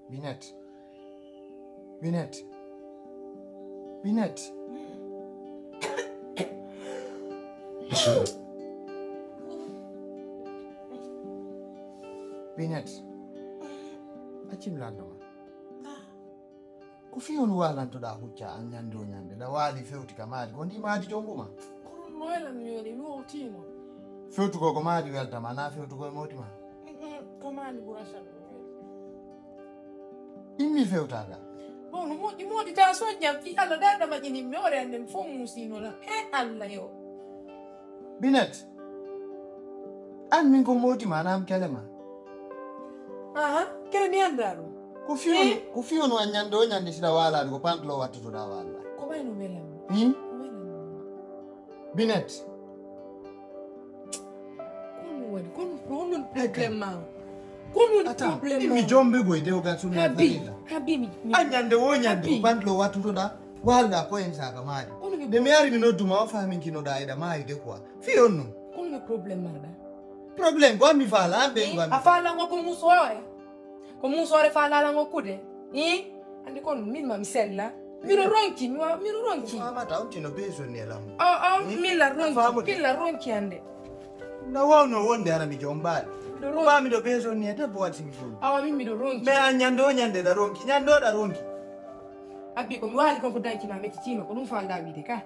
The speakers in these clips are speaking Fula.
Binet. Binet. Binet. Binet. Achim lando. Kufion wala ntoda hucha anyando nyande da wali feuti kamari kondi madi tonguma. Noela nyori no timo. Feutu ko komadi welta mana feutu ko motima. Komani burasha. Immi feutaga. Bono modi ta sogna fi alla dada magini miore ande mfomu sino la alla yo. Binet. An min ko motima nam kelema. Aha, kere ni andaro. Kufion anyando nyande sida wala ko pantlo watu da wala. Komai no mela. Binet. Kon problema. Kon problema. Mi jombe go ide oga sunu Habibi. Anyande wonyande pantlo watu da wala ko ensa kamari. De meari mi no duma wa fami kino da ida mai de kwa. Fionu. Kon problema da. Problem kwa mi fala ambe ngwa. Afala ngo kumusore. Kumusore fala ngo kude. Andi kon minma misella. Miro ronki. Ama ta untino bezo ni elamu. Mila ronki ande. Na wono wonde ara mi jombali. Ba mi do bezo ni ete bo ati mifu. Awa mimi do ronki. Me anyando nyande da ronki. Nyando da ronki. Abi ko mi wali ko danki ma metitino ko dum fanda mi de ka.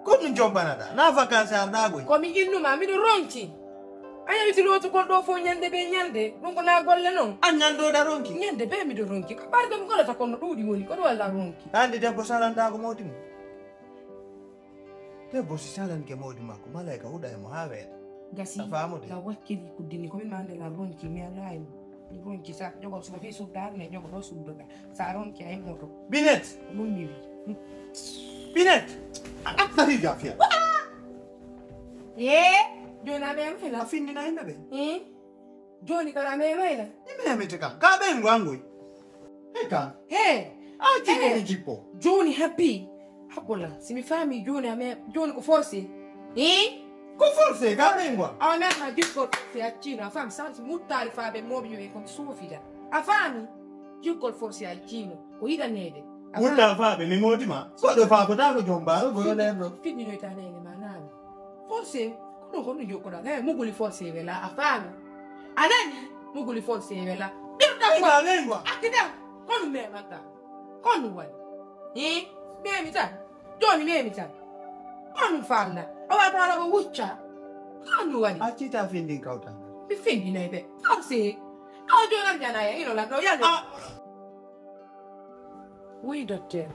Ko dum jombana da. Na vacances arda go. Ko mi ginnu ma mi do ronki. Aya biti lotu ko do fo nyande be nyande. Dum ko na golle non. Anyando da ronki. Nyande be mi do ronki. Ko barga mi gola ta ko no dudi woni ko do wala ronki. Andi debbo salanda ko modimu. Debbo si salan ke modima ko malaika huda e mo hawe. Gasi. La wakili kudini ko mi mande la ronki mi alai. Ni ronki sa jogo so fi sudar ne jogo do sudoga. Sa ronki ay moto. Binet. Mum mi. Binet. Akari jafia. Jona me mfila. Afindi na ina be. Joni kala me maila. Ime ameteka. Ka be ngwangu. Heka. Achi ni jipo. Joni happy. Hapola. Simifami Joni ko force. Ko forse ka be ngwa. Awa na jikko se acino. Afami santi mutari fa be mobi me kon sufida. Afami jikko force acino. Ko ida nede. Mutta fa be ni modima. Ko do fa ko ta ko jombaro go lebro. Fini no ita nene manani. Forse kono joko da. Muguli force vela afami. Anani muguli force vela. Ba lengwa. Akida kono me mata. Kono wani. Me mita. Joni me mita. Kono falla. Awa tara ko wucha. Kono wani. Achi ta findi kauta. Mi findi na ibe. Forse. Awa jona jana ya ino la no ya. Oui docteur.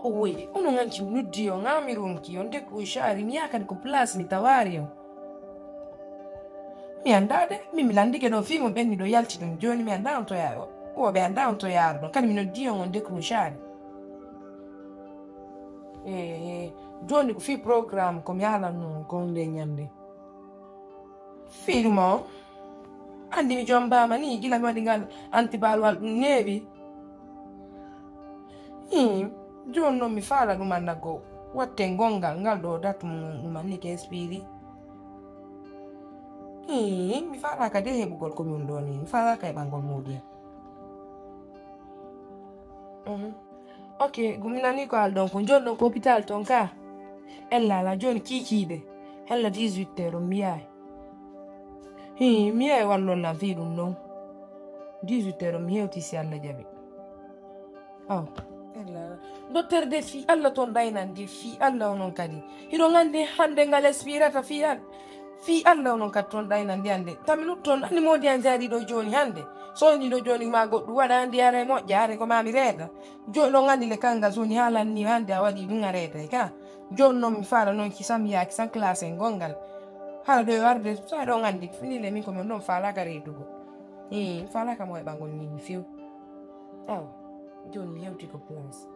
Oui, uno nganchi nudio ngami runki onde kuishari miaka niko plus ni tawario. Mi andade, mimi landike no fingo benni do yalti don joni mi andaw to yayo. O be andaw to yardo kan mi no dio onde kuishari. Joni ku fi program ko mi ala no kon le nyande. Filmo. Andi mi jomba mani gila mi wadingal antibalwal nevi. John no mi fala lumanda go. Wate ngonga ngaldo datu mani ke espiri. Mi fala ka de bugol ko mi ndoni. Mi fala ka bangol modi. Okay, gumina ni ko aldon ko John no ko hospital tonka. Ella la John kikide. Ella 18 euro miai. Mi ai wallo na vidu no. 18 euro mi hewti si alla jabi. Docteur de fi alla ton daynan di fi alla onon kadi. Hido ngande hande ngal espirata fi alla onon kat ton daynan di ande. Taminu ton ani modi anjari do joni hande. So ni do joni ma goddu wada andi are mo jaare ko mami reda. Jono ngandi le kanga zoni halan ni hande awadi dunga reda ka. Jono mi fala non kisam ya kisan classe ngongal. Hala do warde so do ngandi fini le mi ko non fala ka redugo. Fala ka mo e bangol ni fiu. John mi hewti ko place.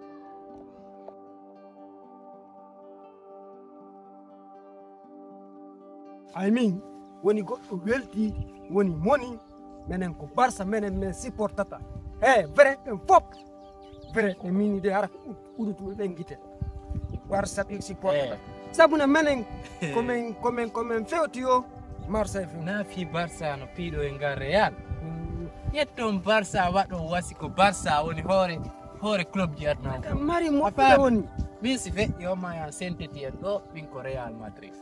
I mean, when you go to wealthy, when you money, menen ko barsa menen men supportata. Vrai en fop. Vrai en mini de ara udutu lengite. Barsa bi supportata. Sabuna menen komen feotio Marseille. Na fi Barça no pido en Real. yetton Barça waɗo wasi ko Barça woni hoore club ji aduna mari moƴƴude woni min si feƴƴi o ma ya sentiti en ɗo min ko Real Madrid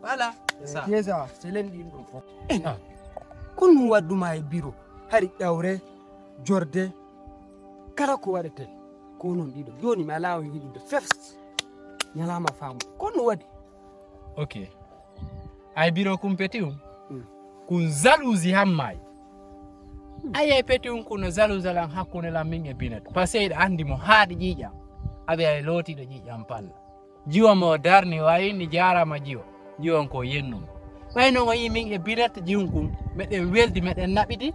voilà ça déjà c'est l'enɗin ɗum fof kon ɗum wadduma e bureau hari ƴawre jorde kala ko waɗete ko noon ɗiɗo joni mi ala yiɗude fefs ñalama faamu kon ɗum waɗi ok ay bureau kum petium kun jalousie hammayi aye petium kuno jalouse lan hakkunde lan min e binet par ce que iɗa andi mo haaɗi ƴiiƴam aɓe ay lootiɗo ƴiiƴam palla jiwa mo darni wayini jarama jiwon ko yennum wayno o yi min e binet jiwum kum meɗen weldi meɗen naɓiti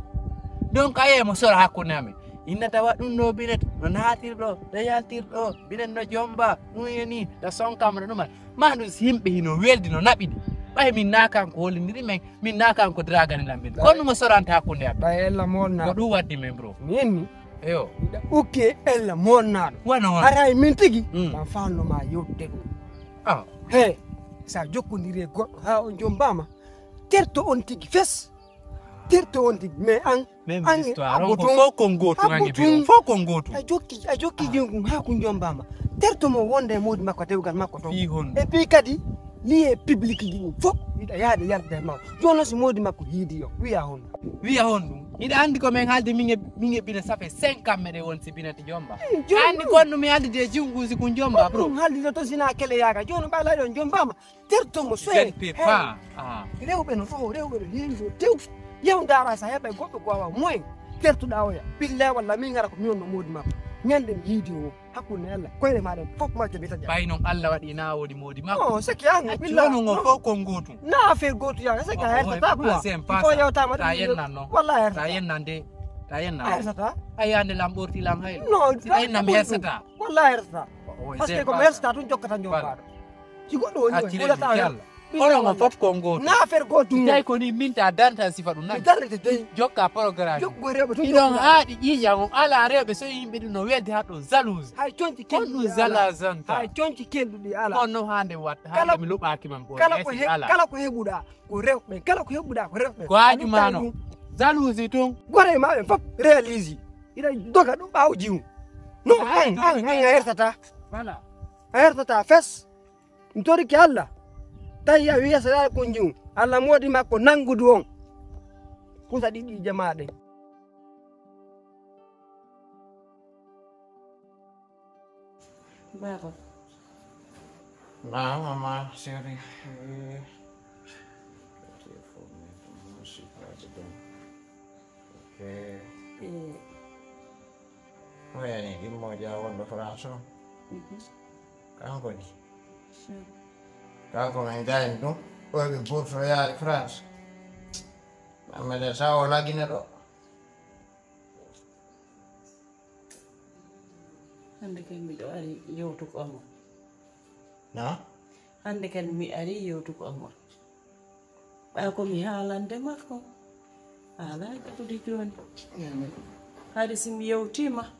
donc aye mo sora hakkunde amen innata waɗ ɗum ɗo binet no naatirɗo ɗo yaltirɗo binet no jomba ɗum yeni ɗo sonkama ɗo ɗumat ma ɗum si yimɓe hino weldi no naɓiɗi ɓay min nakan ko hollidiri men min nakan ko dragani lam ɓen kon ɗum o soranta hakkunde amen ɓay ella molna ko ɗum waddi men bro minni eyo iɗa ukke ella molnaɗo wona haray min tigi ɗan fannoma yewtude ɗum ah he sa jokkodiri e goɗɗo ha on jombama terto on tigi fes terto on tigi mais an même histoire on ko fof ko gotu ngangi bi fof ko gotu a jokki jengum ha ko jombama terto mo wonde e modi makko dewgal makko to fi hon e puis kadi lié public ji ɗum fof yiɗa yaade yarde ma jono so modi makko hiidi yo wiya hon ɗum iɗa andi ko men haalde min e bina ça fait 5 ans meɗe won si binati jomba andi gonɗo mi haalde de jungusi ko jomba bro ɗum haaldide to sina kele yaga joni ɓaylaɗo on jombama terto mo soye pas rewɓe no fo rewɓe no heewi ɗo tew yew dara sa heɓa goɗɗo ko wawa moyen tertuɗa oya billahi walla min gara ko mi wonno modi makko ñande mi hiidi o hakkunde Allah koyre maɗen fof majjo mi taƴa ɓay noon Allah waɗi na wodi modi makko o seki an billahi ngo fof ko gotu na affaire gotu yaga seki a hertata quoi ko yewtama ta yennan noon walla hertata ta yennande ta yennan hersata a yande lam ɓorti lam haylo non a yenna mi hersata walla hersata par ce que komi hersata tun jokkata jombaɗo si goɗɗo woni ɓurata onon fof ko gotu na affaire gotu tawi ko ni min ta danta sifa ɗum nani darrete dey jokka programme jokko rewɓe tun iɗon haaɗi ƴiiƴam on ala rewɓe so yimɓe ɗum no wedde ha ɗo jalouse hay conci ɗum jalazanta hay conci kelluɗi ala on no hande watta hande mi luɓaki man bo kala ko heɓuɗa ko rewɓe kala ko heɓuɗa ko rewɓe ko haajumano jalouse tun gore maɓe fof réalise ina doga ɗum ɓawo jiwu non an a hertata voilà a hertata fes mi toriki Allah tawi a wiya saɗa ko jiwu Allah moɗi makko nangudu on kusa ɗiɗi jamaɗe Baba. Nah, mama, seri. Oh ya nih, ini mau jawab bahasa Fransa. Kan kau ni? Kan kau main jalan tu? Oh, ibu saya di France. Nama dia sawo lagi nih dok. Hande kan miɗo ari yewtugo amon Nah? hande kan mi ari yewtugo amon ɓa ko mi haalande makko haala jaɓude joni haade si mi yewtima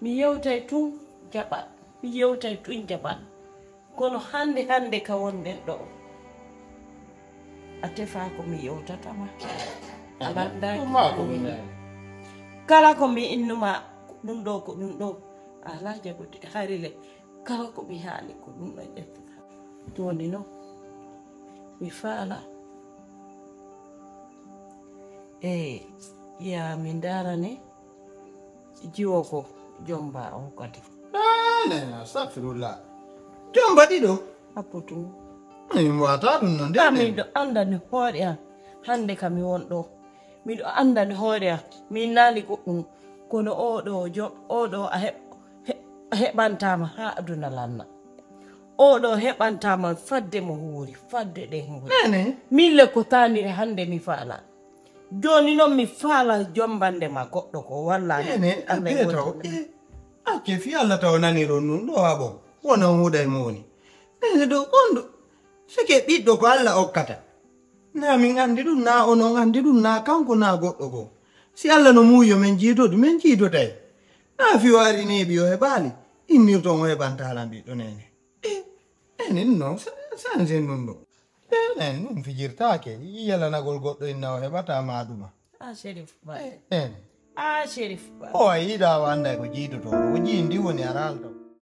mi yewtay tun jaɓat mi yewtay tun jaɓat kono hande ka wonɗen ɗo a tefa ko mi yewtatama alandaki kala ko mi innuma ɗum ɗo ko ɗum ɗo ala jaɓude harile kala ko mi haali ko ɗum ɗo ƴettata joni noon mi faala ya mi darane jiwo ko jomba on kadi Nena, astagfirullah. Jomba ɗiɗo. apputu Mi wata ɗum no nde. miɗo andani hoore am hande ka mi won ɗo miɗo andani hoore am min naali goɗɗum kono oɗo a heɓantama ha aduna lanna oɗo heɓantama fadde mo huuri fadde ɗe huuri Nene. mille ko tanire hande mi faala joni noon mi faala jombande ma goɗɗo ko walla Nene, abe taw. Acce fi Allah taw naniro nun ɗo ha ɓon. Wona huuɗa e moni. Nene ɗo gonɗo. Sike ɓiɗɗo ko Allah okkata. Na min andi ɗum na onon andi ɗum na kanko na goɗɗo ko. Si Allah no muuyo men jiitodu men jiitotay. Na fi wari neɓi o heɓali. Innirton o heɓantalan ɓiɗɗo nene. Nene ɗum noon sanse ɗum ɗo. Nene ɗum fijirtake. Yiyalanagol goɗɗo inna o heɓata maɗuma. Sherif ba Eh. Sherif ba O aida wanda ko jiito to. O jindi woni araldo.